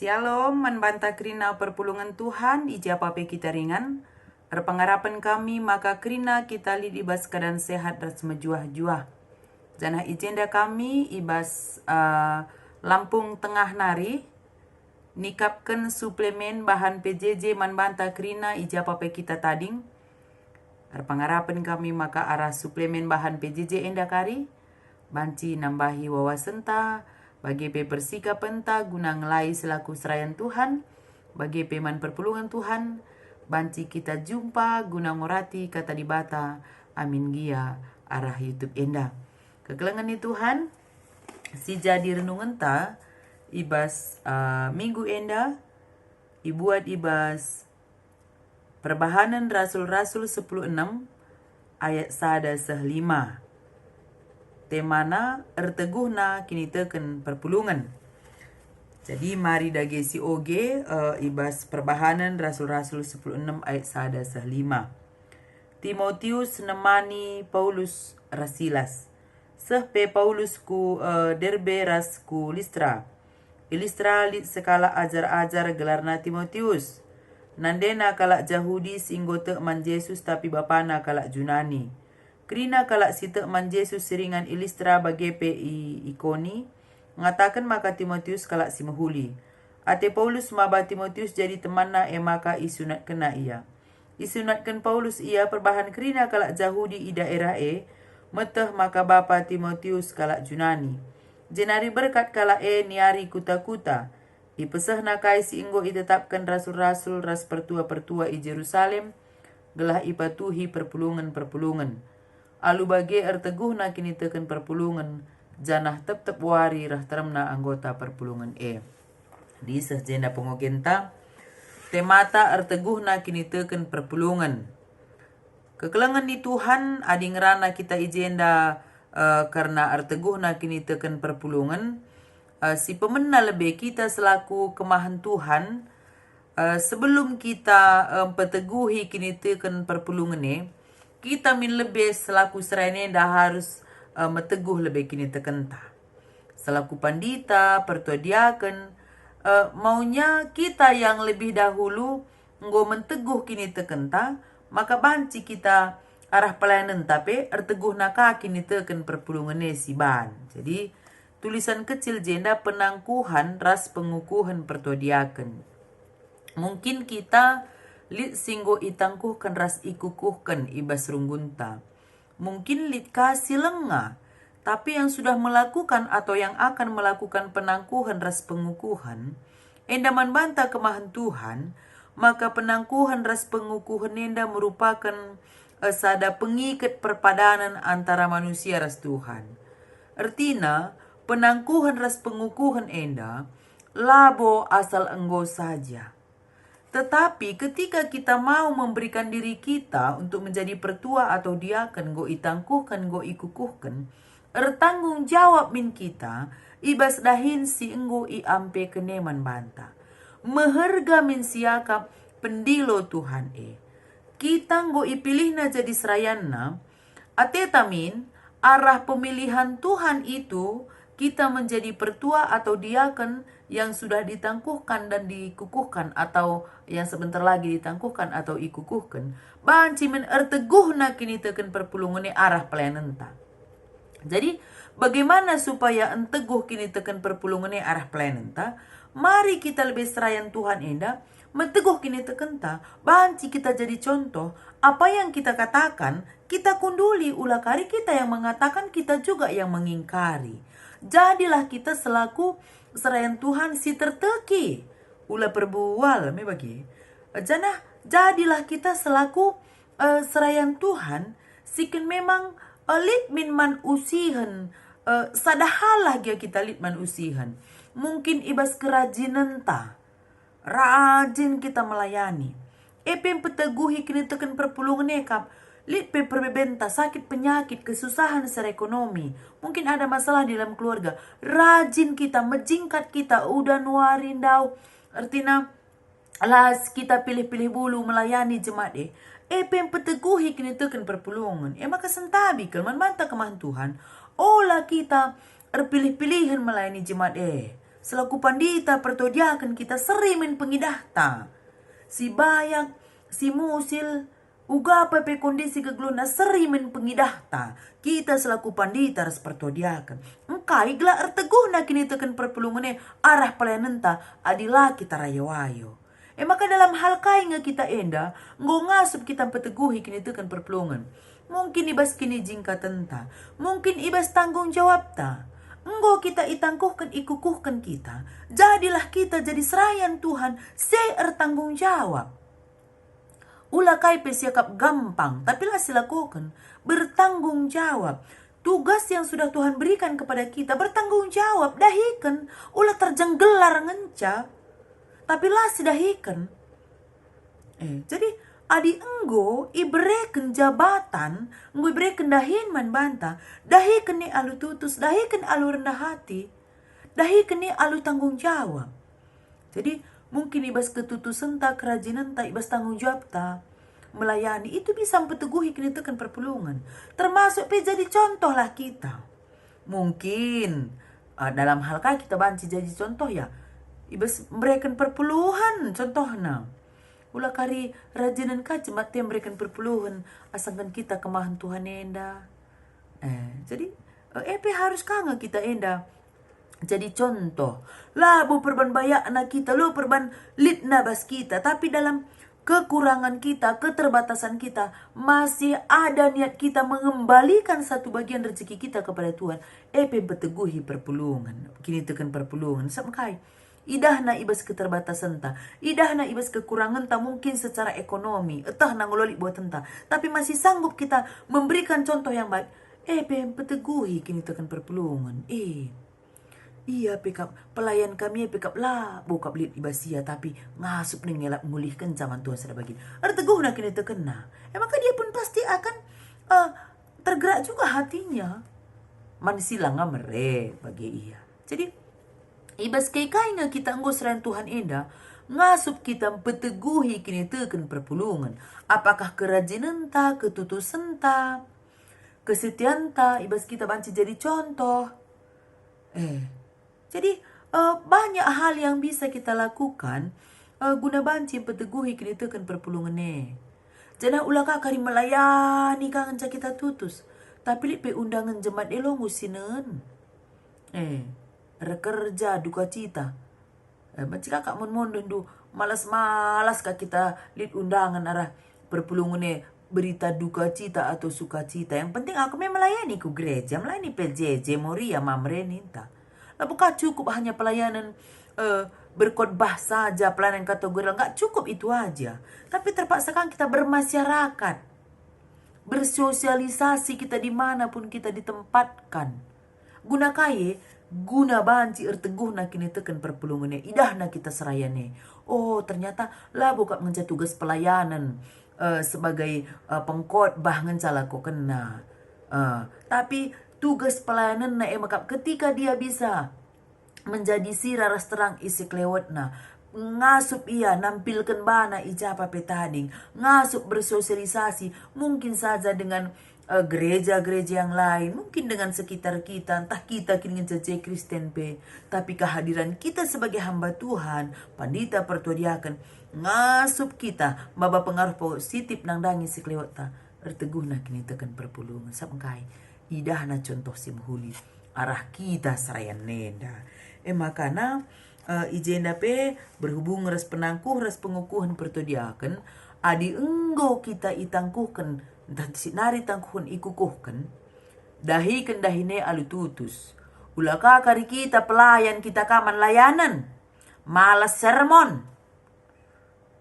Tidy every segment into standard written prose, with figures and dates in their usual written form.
Shalom, manbanta krina perpulungan Tuhan, ijapa pe kita ringan. Pengharapan kami, maka krina kita libas keadaan sehat dan semejuah-juah. Janah agenda kami, ibas Lampung Tengah Nari, nikapkan suplemen bahan PJJ manbanta krina ijapa pe kita tading. Pengharapan kami, maka arah suplemen bahan PJJ endakari, banci nambahi wawasan ta, bagi pe bersikap penta guna ngelai selaku serayan Tuhan, bagi peman perpulungan Tuhan, banci kita jumpa guna ngorati kata dibata, amin gia arah YouTube enda. Kekelengan ni Tuhan, si jadi renungan ta, ibas minggu enda, ibuat ibas perbahanan Rasul-Rasul 10:6 ayat 1-5. Temana erteguhna kini teken perpulungan. Jadi mari dagi si oge ibas perbahanan Rasul-Rasul 10:6 ayat 1-5. Timotius nemani Paulus rasilas. Sehpe Paulus ku Derbe ras ku Listra. Ilistra lit sekala ajar-ajar gelarna Timotius. Nandena kalak Jahudi singgote man Yesus tapi bapana kalak Junani. Krina kalak sitek man Yesus seringan Ilistra bagi PI ikoni, ngatakan maka Timotius kalak si mahuli. Ate Paulus maba Timotius jadi temanna maka isunat kena ia. Isunatkan Paulus ia perbahan krina kalak Jahudi i daerah meteh maka bapa Timotius kalak Junani. Jenari berkat kalak niari kuta-kuta. Ipesah nakai si inggo itetapkan rasul-rasul ras pertua-pertua i Jerusalem, gelah ipatuhi perpulungan-perpulungan. Alu bagi erteguh na kini teken perpulungan, janah tep-tep wari rah teremna anggota perpulungan Di sejenda pengogenta, temata erteguh na kini teken perpulungan. Kekelengan di Tuhan, adi ngerana kita ijenda karena erteguh na kini teken perpulungan, si pemena lebih kita selaku kemahan Tuhan, sebelum kita peteguhi kini teken perpulungan kita min lebih selaku serane dah harus meteguh lebih kini tekenta. Selaku pandita, pertua diaken, maunya kita yang lebih dahulu nggo menteguh kini tekenta, maka banci kita arah pelayanan tapi erteguh naka kini teken perpulungan si ban. Jadi tulisan kecil jenda penangkuhan ras pengukuhan pertua diaken. Mungkin kita lit singgo itangkuhkan ras ikukuhkan ibas runggunta. Mungkin lit kasih lenga, tapi yang sudah melakukan atau yang akan melakukan penangkuhan ras pengukuhan, endaman banta kemahan Tuhan, maka penangkuhan ras pengukuhan enda merupakan sada pengikat perpadanan antara manusia ras Tuhan. Artinya, penangkuhan ras pengukuhan enda, labo asal enggo saja. Tetapi ketika kita mau memberikan diri kita untuk menjadi pertua atau diaken, go itangkuhkan, go ikukuhkan, ertanggung jawab min kita, ibas dahin si enggo iampe keneman banta. Meherga min siakap pendilo Tuhan Kita nggo ipilihna jadi serayanna, atetamin arah pemilihan Tuhan itu, kita menjadi pertua atau diaken yang sudah ditangkuhkan dan dikukuhkan atau yang sebentar lagi ditangkuhkan atau ikukuhkan. Banci men erteguhna kini teken perpulungan arah pelayanan ta. Jadi bagaimana supaya enteguh kini teken perpulungan arah pelayanan ta? Mari kita lebih serayan Tuhan enda, menteguh kini teken ta. Banci kita jadi contoh, apa yang kita katakan, kita kunduli ulah kari kita yang mengatakan, kita juga yang mengingkari. Jadilah kita selaku serayan Tuhan si terteki ulah perbual me bagi. Jadilah kita selaku serayan Tuhan sikin memang lit min man usihan sadahalah gia kita lit man usihan. Mungkin ibas kerajinan ta. Rajin kita melayani. Epem peteguhi kini teken perpulungan ekap. Lit pe perbebenta, sakit penyakit, kesusahan secara ekonomi. Mungkin ada masalah di dalam keluarga. Rajin kita, menjingkat kita, udah nuarin dau. Artinya, las kita pilih-pilih bulu melayani jemaat Epem peteguhi kini teken perpulungan. Maka sentabi kelman manta kemahan Tuhan. Olah kita erpilih-pilihan melayani jemaat selaku pandita pertodiakan kita serimen pengidahta. Si bayak, si musil, uga apa pe kondisi kegluna serimen pengidahta. Kita selaku pandita ras pertodiakan. Engkai gela erteguh na kini tekan perpulungan arah pelayanan ta adila kita rayawayo. Maka dalam hal kai nga kita enda, ngasup kita peteguhi kini tekan perpulungan. Mungkin ibas kini jingka tenta, mungkin ibas tanggung jawab ta. Enggo kita itangkuhkan ikukuhkan kita. Jadilah kita jadi serayan Tuhan. Tanggung jawab. Ulah kai pesiakap gampang. Tapi lah silakukan. Bertanggung jawab. Tugas yang sudah Tuhan berikan kepada kita. Bertanggung jawab. Dahikan. Ulah terjenggelar ngenca. Tapi lah sidahikan. Jadi adi enggo ibereken jabatan, enggo ibereken dahin man banta, dahiken ni alu tutus, dahiken alu rendah hati, dahiken ni alu tanggung jawab. Jadi mungkin ibas ketutusan ta, kerajinan ta, ibas tanggung jawab ta, melayani itu bisa mempeteguhi kini tekan perpulungan. Termasuk jadi contoh lah kita. Mungkin dalam hal kaya kita banci jadi contoh ya, ibas memberikan perpuluhan contohnya. Ulah kari rajinan kaca mati memberikan perpuluhan asangkan kita kemahan Tuhan enda. Jadi harus kanga kita enda jadi contoh. Labu perban bayak anak kita, lo perban litna bas kita. Tapi dalam kekurangan kita, keterbatasan kita, masih ada niat kita mengembalikan satu bagian rezeki kita kepada Tuhan. Beteguhi perpulungan. Kini tekan perpulungan. Sampai idahna ibas keterbatasan ta, idahna ibas kekurangan ta mungkin secara ekonomi, etah nangololi buat tenta, tapi masih sanggup kita memberikan contoh yang baik. Peteguhi kini tekan perpulungan. Iya pekap pelayan kami pekap lah buka belit ibasia tapi ngasup nengelak ngulihkan zaman Tuhan sudah bagi. Arteguh nak kini terkena. Maka dia pun pasti akan tergerak juga hatinya. Manisila ngamere bagi ia. Jadi ibas kaina kita enggo serayan Tuhan enda, ngasup kita peteguhi kini teken perpulungan. Apakah kerajinan ta, ketutusan ta, kesetiaan ta, ibas kita banci jadi contoh. Jadi banyak hal yang bisa kita lakukan guna banci peteguhi kini teken perpulungan Jangan ulah kakari melayani kangen kita tutus. Tapi lipe undangan jemaat elong usinen. Rekerja duka cita. Macam kakak mon du malas-malas kak kita lihat undangan arah perpulungan berita duka cita atau sukacita. Yang penting aku memang melayani ku gereja, melayani PJJ, Moria, Mamreninta. Lah bukan cukup hanya pelayanan berkhotbah saja, pelayanan kategori, enggak cukup itu aja. Tapi terpaksa kan kita bermasyarakat, bersosialisasi kita dimanapun kita ditempatkan. Guna guna banci erteguh na kini teken perpulungannya, idah na kita serayane. Ternyata lah buka menjadi tugas pelayanan sebagai pengkhotbah ngencala kok kena. Tapi tugas pelayanan na makap ketika dia bisa menjadi siraras terang isi klewat na ngasup ia nampilkan bana ijapa petading, ngasup bersosialisasi mungkin saja dengan gereja-gereja yang lain, mungkin dengan sekitar kita, entah kita kini ngejajai Kristen tapi kehadiran kita sebagai hamba Tuhan, pandita pertodiakan, ngasup kita, baba pengaruh positif nang dangi siklewat ta, erteguh na kini tekan perpulungan, sampai idah na contoh simhuli, arah kita serayan nenda. Makana ijenda berhubung ras penangkuh, ras pengukuhan pertodiakan, adi enggo kita itangkuhkan, dan sinari tangkuhun ikukuhkan, dahikan dahine alu tutus. Ulaka kari kita pelayan kita kaman layanan, malas sermon.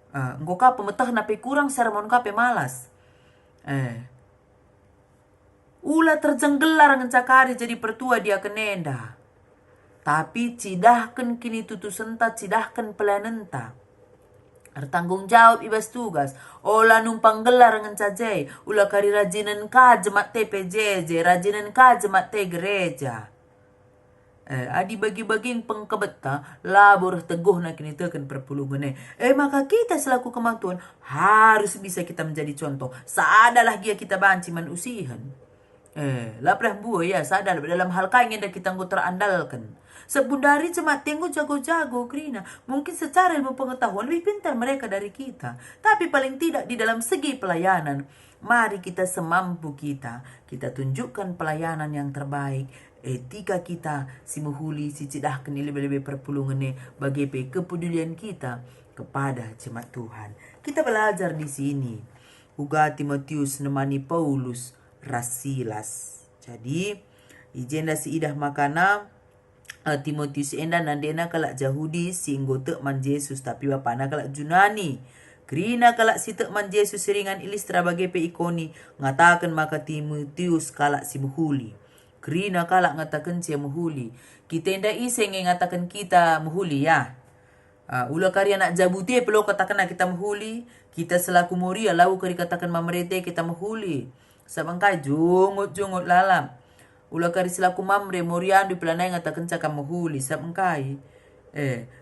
Engko ka pemetah nape kurang sermon ka pe malas. Ula terjenggelar ngencakari jadi pertua dia kenenda. Tapi cidahkan kini tutusan ta, cidahkan pelayanan ta. Tanggung jawab ibas tugas. Ola numpang gelar ngencajai. Ula kari rajinan ka jemaat te PJJ, rajinan ka jemaat te gereja. Adi bagi-bagiin pengkebeta, labur teguh na kini tekan perpulungan maka kita selaku kemampuan harus bisa kita menjadi contoh. Sadalah dia kita banci manusihan. Laprah buah ya sadar dalam hal kain yang kita nggo terandalkan. Sebundari jemaat tengok jago-jago Krina. Mungkin secara ilmu pengetahuan lebih pintar mereka dari kita. Tapi paling tidak di dalam segi pelayanan, mari kita semampu kita. Kita tunjukkan pelayanan yang terbaik. Etika kita, si muhuli, si cidahkan lebih-lebih perpulungan bagi kepedulian kita kepada jemaat Tuhan. Kita belajar di sini. Uga Timotius nemani Paulus Rasilas. Jadi, ijenda si idah makana Timotius enda nandena kalak Jahudi singgo tek man Yesus tapi bapana kalak Junani. Krina kalak si tek man Yesus seringan ilistra bagi pe ikoni ngatakan maka Timotius kalak si muhuli. Krina kalak ngatakan si muhuli. Kita enda iseng ngatakan kita muhuli ya. Ula karya nak jabuti perlu katakan kita muhuli. Kita selaku muria lau kari katakan mamerete kita muhuli. Sabangkai jungut lalam. Ula kari selaku mamre morian di pelanai ngatakan cakap muhuli sabangkai.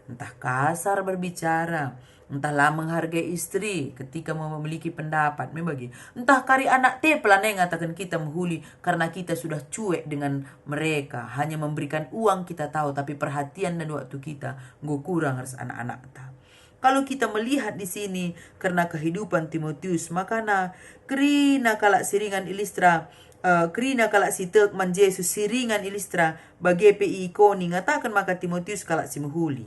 Entah kasar berbicara, entahlah menghargai istri ketika memiliki pendapat membagi. Entah kari anak pelanai ngatakan kita muhuli karena kita sudah cuek dengan mereka, hanya memberikan uang kita tahu tapi perhatian dan waktu kita nggak kurang harus anak-anak tahu. Kalau kita melihat di sini karena kehidupan Timotius, makana krina kalak siringan ilistra, krina kalak si tek man Yesus siringan ilistra bagi PI ikoni ngatakan maka Timotius kalak si muhuli.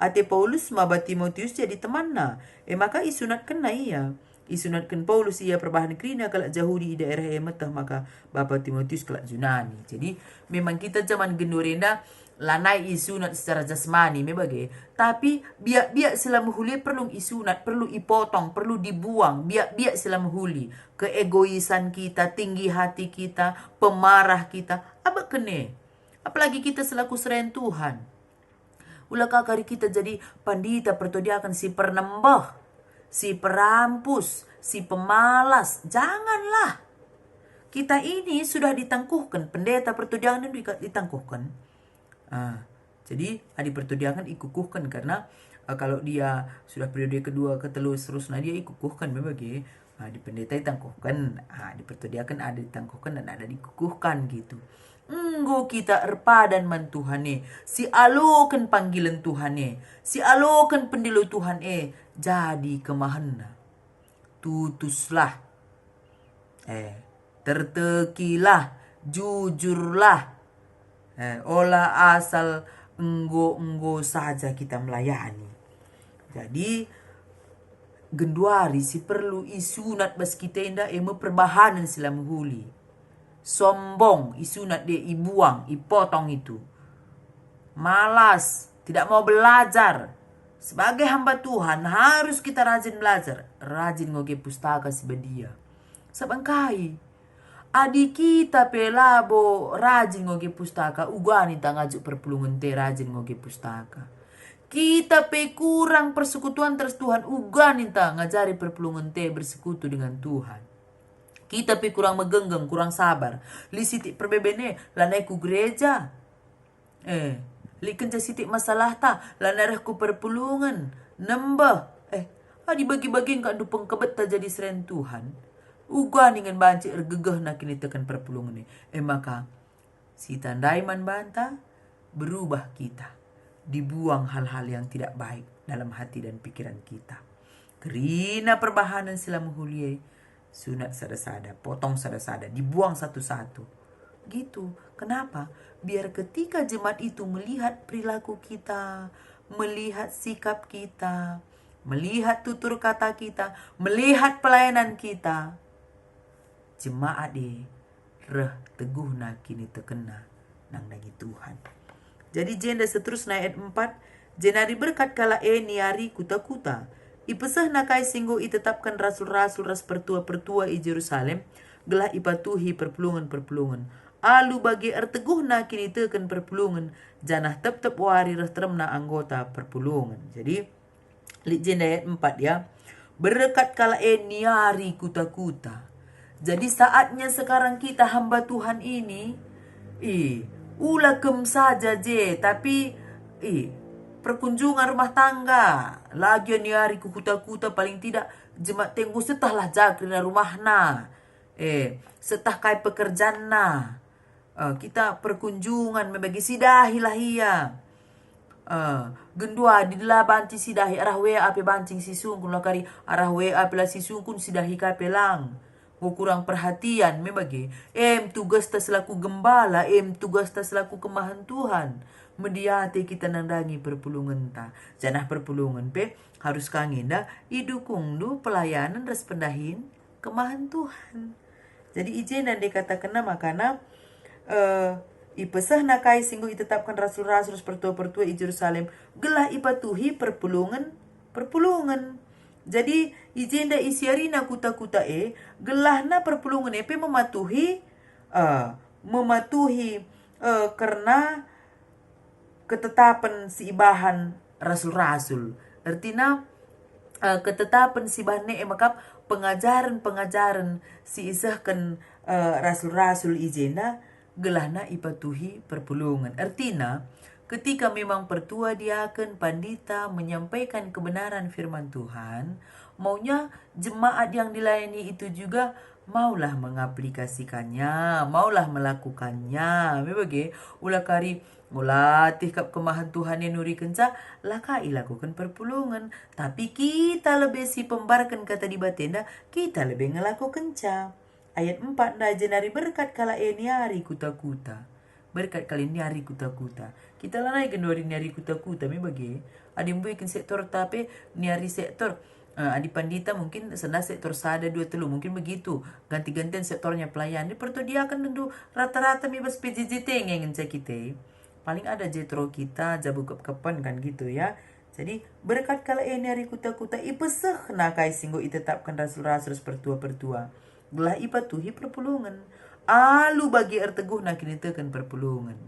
Ate Paulus maba Timotius jadi temanna. Maka isunat kena ia. Isunatkan Paulus ia perbahan krina kalak Jahudi di daerah emetah maka Bapak Timotius kalak Junani. Jadi memang kita zaman gendorenda lanai isunat secara jasmani membagi. Tapi biak selama huli perlu isunat, perlu ipotong, perlu dibuang. Biak selama huli. Keegoisan kita, tinggi hati kita, pemarah kita. Apa kene? Apalagi kita selaku serayan Tuhan. Ulah kakari kita jadi pandita pertodiakan si pernembah, si perampus, si pemalas. Janganlah. Kita ini sudah ditangkuhkan. Pendeta pertodiakan ditangkuhkan. Jadi adik pertodiakan ikukuhkan karena kalau dia sudah periode kedua ketelu seterusnya dia ikukuhkan membagi di pendeta ditangkuhkan, di pertodiakan ada ditangkuhkan dan ada dikukuhkan gitu. Enggo kita erpadan man Tuhane, si alokan panggilan Tuhane, si alokan pendilu Tuhan jadi kemahana. Tutuslah, tertekilah, jujurlah. Olah asal enggo saja kita melayani. Jadi genduari si perlu isunat bas kita inda perbahanan silam huli. Sombong isunat dia ibuang, ipotong itu. Malas, tidak mau belajar. Sebagai hamba Tuhan harus kita rajin belajar, rajin ngoge pustaka si bedia. Sabangkai adik kita pelabo rajin ngoge pustaka, ugani tangajuk perpulungan te rajin ngoge pustaka. Kita pe kurang persekutuan terus Tuhan, ugani ngajari perpulungan te bersekutu dengan Tuhan. Kita pe kurang megenggeng, kurang sabar. Li sitik perbebene lanai ku gereja. Li kenca sitik masalah ta lanai ku perpulungan. Nembah. Adi bagi-bagi kan dupeng kebet ta jadi seren Tuhan. Uga dengan banci ergegeh nak kini tekan perpulungan ni. Maka si tandai man banta berubah kita. Dibuang hal-hal yang tidak baik dalam hati dan pikiran kita. Kerina perbahanan silam huliai. Sunat sada-sada, potong sada-sada, dibuang satu-satu. Gitu. Kenapa? Biar ketika jemaat itu melihat perilaku kita, melihat sikap kita, melihat tutur kata kita, melihat pelayanan kita, jemaat reh teguh na kini terkena nang nagi Tuhan. Jadi jenda seterusnya ayat 4, jenari berkat kala niari kuta-kuta. Ipesah nakai singgo itetapkan rasul-rasul ras pertua-pertua i Jerusalem, gelah ipatuhi perpulungan-perpulungan. Alu bagi erteguh na kini teken perpulungan, janah tep-tep wari reh teremna anggota perpulungan. Jadi jenda ayat 4 ya. Berkat kala niari kuta-kuta. Jadi saatnya sekarang kita hamba Tuhan ini, ulakem saja tapi perkunjungan rumah tangga, lagi ni hari kuta-kuta paling tidak jemaat tenggu setahlah jakrina rumahna, setah kai pekerjaan na, kita perkunjungan membagi sidahi lah iya. Gendua di la banci sidahi arah we ape bancing si sungkun lakari arah we ape la si sungkun sidahi kape lang. Mau kurang perhatian membagi. Tugas tas selaku gembala, tugas tas selaku kemahan Tuhan. Mediate kita nandangi perpulungan ta. Janah perpulungan pe harus kangen dah idukung du pelayanan res pendahin kemahan Tuhan. Jadi ijen dan dikatakan makana ipesah nakai singgo itetapkan rasul-rasul pertua-pertua i Jerusalem gelah ipatuhi perpulungan. Jadi ijenda isiarina kuta-kuta gelahna perpulungan pe mematuhi karena ketetapan si ibahan rasul-rasul. Artinya ketetapan si bahne makap pengajaran si isahkan rasul-rasul ijenda gelahna ipatuhi perpulungan. Artinya ketika memang pertua diaken pandita menyampaikan kebenaran firman Tuhan, maunya jemaat yang dilayani itu juga maulah mengaplikasikannya, maulah melakukannya. Memang ulah kari mulatih kap kemahan Tuhan yang nuri kenca laka ilakukan perpulungan. Tapi kita lebih si pembarkan kata di batenda, kita lebih ngelakukan kenca. Ayat 4 dah jenari berkat kala niari kuta-kuta. Berkat kali niari kuta-kuta. Kita lanai gendori niari kuta-kuta bagi. Adi mbuikin sektor tapi niari sektor. Adi pandita mungkin senang sektor sada 2 telu mungkin begitu. Ganti-gantian sektornya pelayan. Di pertu dia akan tentu rata-rata bebas PJJT yang kita. Paling ada jetro kita jabu kapan kan gitu ya. Jadi berkat kala niari kuta-kuta ipeseh nakai singgo itetapkan rasul-rasul pertua-pertua. Gelah ipatuhi perpulungan. Alu bagi erteguh nak kini tekan perpulungan.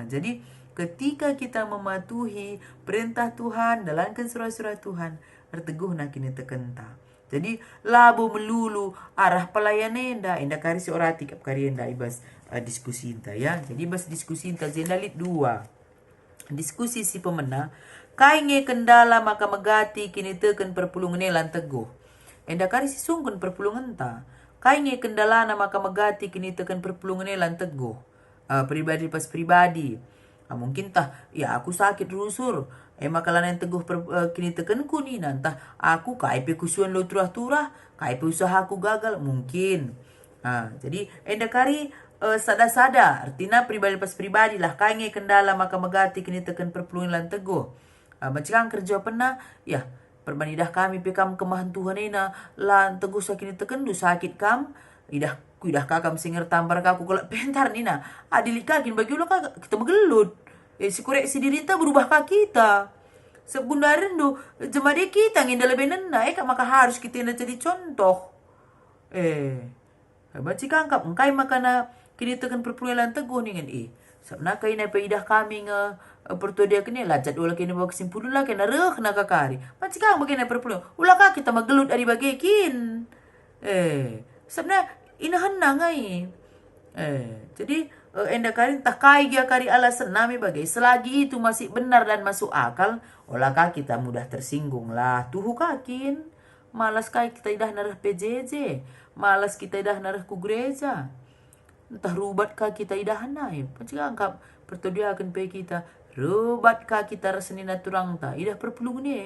Jadi ketika kita mematuhi perintah Tuhan, dalamkan surah-surah Tuhan, erteguh nak kini tekan ta. Jadi labu melulu arah pelayanan indah kari seorati kap kari indah ibas diskusi inta ya. Jadi ibas diskusi inta jendalit 2. Diskusi si pemena kainge kendala maka megati kini tekan perpulungan elan teguh. Indah kari si sungkun perpulungan ta. Kainge kendala maka megati kini tekan perpulungan elan teguh. Pribadi pas pribadi. Mungkin tah ya aku sakit rusur. Makalan yang teguh kini tekan ku ni nantah aku kaipe kusuan lo turah-turah, kaipe usaha aku gagal mungkin. Jadi endakari sada-sada artinya pribadi pas pribadi lah kainge kendala maka megati kini tekan perpulungan elan teguh. Macam kerja pernah ya perbanidah kami pekam kemahan Tuhan ena lan teguh sakit tekendu sakit kam idah kakam singer tambar kaku kalau pentar nina adili kakin bagi ulah kakak kita megelut si koreksi diri kita berubah kita sebenarnya do jemade kita nginda lebih nena kak maka harus kita jadi contoh baci kangkap engkai makana kini tekan perpuluhan teguh nih kan sabna kai na peidah kami pertua dia kini lah jadwal kini bawa kesimpulan lah kena reh nak kakari macam kang begini perpuluhan ulah kak kita magelut dari bagikin sabna inahan nangai jadi enda kari tak kai dia kari alasan nami bagai selagi itu masih benar dan masuk akal ulah kak kita mudah tersinggung lah tuhu kakin malas kai kita idah narah PJJ malas kita idah narah ku gereja entah rubat kah kita idahanai macam angkap pertudia akan pe kita rubat kah kita rasani naturang ta idah perpulungan ni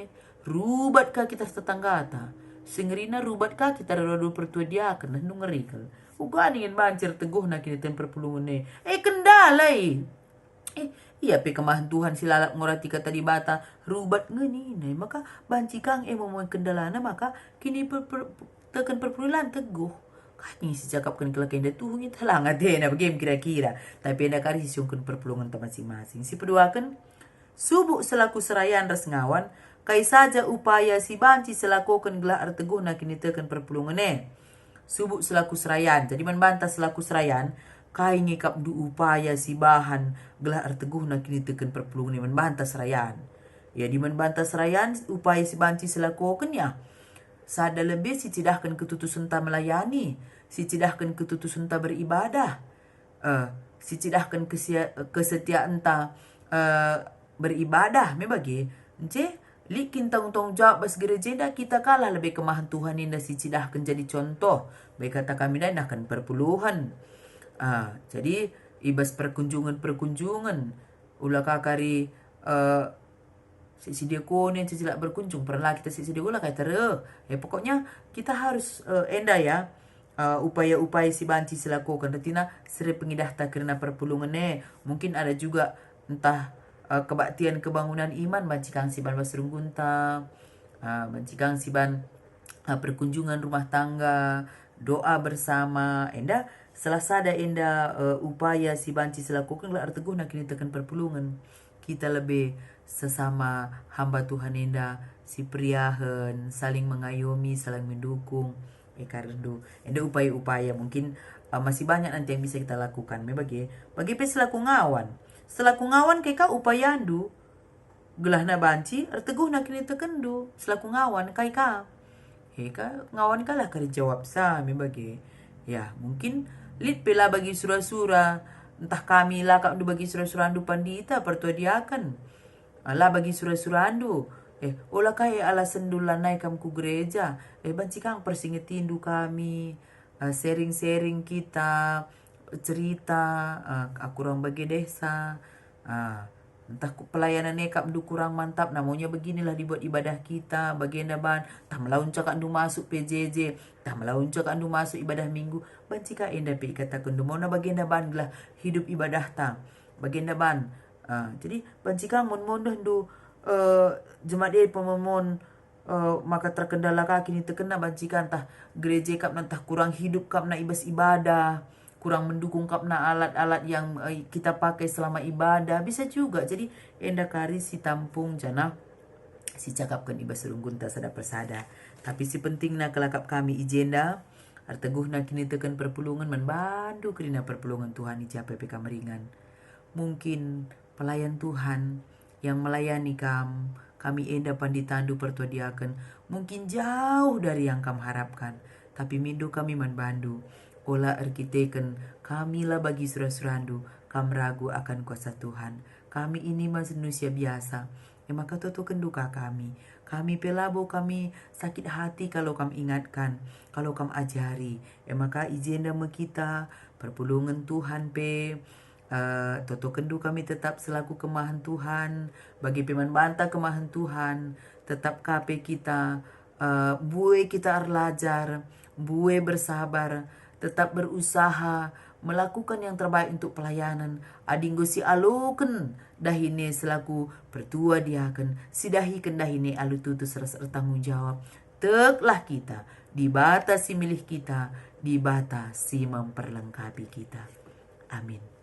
rubat kah kita tetangga ta singerina rubat kah kita rodo pertudia akan nungerikal ugan ingin bancer teguh nak kita perpulungan ni kendalai iya pe kemahan Tuhan silalap ngorati kata di bata rubat ngeni maka banci kang mau kendalana maka kini tekan perpuluhan teguh kani si cakapkan kelakain dah tuh kita langat deh na game kira-kira tapi anda kari siungkan perpulungan ta masing-masing si peduakan subuk selaku serayan ras ngawan kai saja upaya si banci selakukan gelar teguh nak kini tekan perpulungan subuk selaku serayan jadi membantah selaku serayan kai ngikap du upaya si bahan gelar teguh nak kini tekan perpulungan membantah serayan ya di membantah serayan upaya si banci selakukan ya sada lebih si cidahkan ketutusan ta melayani, si cidahkan ketutusan ta beribadah, si cidahkan kesetiaan ta beribadah. Membagi, likin tanggung jawab bas gereja dah kita kalah lebih kemahan Tuhan indah si cidahkan jadi contoh. Baik kata kami dah kan perpuluhan. Jadi ibas perkunjungan ulah kakari si dia kone cicilak berkunjung pernah kita si dia ulah kayak pokoknya kita harus enda ya upaya-upaya si banci silakukan retina seri pengidah tak kerana perpulungan mungkin ada juga entah kebaktian kebangunan iman bancikang si ban basrung gunta bancikang si ban perkunjungan rumah tangga doa bersama enda selasada enda upaya si banci silakukan lah arteguh nak kini tekan perpulungan kita lebih sesama hamba Tuhan enda si priahen saling mengayomi saling mendukung kardu enda upaya-upaya mungkin masih banyak nanti yang bisa kita lakukan bagi selaku ngawan kayak upaya andu gelah na banci arteguh nak kini tekendu selaku ngawan kai ka ngawan kalah kali jawab sa bagi ya mungkin lit pela bagi surah-surah entah kami lah kak bagi surah-surah andu pandita pertuadiakan ala bagi surah-surah andu olah kaya ala sendulan naik kam ku gereja banci kang persingetindu kami sharing-sharing kita cerita aku orang bagi desa entah pelayanan nekap du kurang mantap namanya beginilah dibuat ibadah kita bagian ban tah melaun cak andu masuk PJJ tah melaun cak andu masuk ibadah minggu banci ka enda pe kata kundu mona bagian ban lah hidup ibadah ta bagian ban jadi banci ka mon du jemaat dia pemomon maka terkendala kaki ni terkena banci ka entah gereja kap entah kurang hidup kap na ibas ibadah kurang mendukung kapna alat-alat yang kita pakai selama ibadah bisa juga jadi enda kari si tampung jana si cakapkan ibas serunggun tak sada persada tapi si penting na kelakap kami ijenda arteguh na kini tekan perpulungan membantu kerina perpulungan Tuhan ija PPK Meringan mungkin pelayan Tuhan yang melayani kami enda panditandu pertuadiakan mungkin jauh dari yang kami harapkan tapi mindu kami membantu olah arkiteken kamilah bagi surah-surandu kam ragu akan kuasa Tuhan kami ini manusia biasa maka toto kenduka kami pelabo kami sakit hati kalau kam ingatkan kalau kam ajari maka izin nama kita perpulungan Tuhan toto kendu kami tetap selaku kemahan Tuhan bagi peman bantah kemahan Tuhan tetap kape kita bue kita arlajar bue bersabar tetap berusaha melakukan yang terbaik untuk pelayanan adinggo si aluken dahine selaku pertua diaken si dahiken dahine alu tutus rasa tanggung jawab teklah kita dibatasi milih kita dibatasi memperlengkapi kita amin.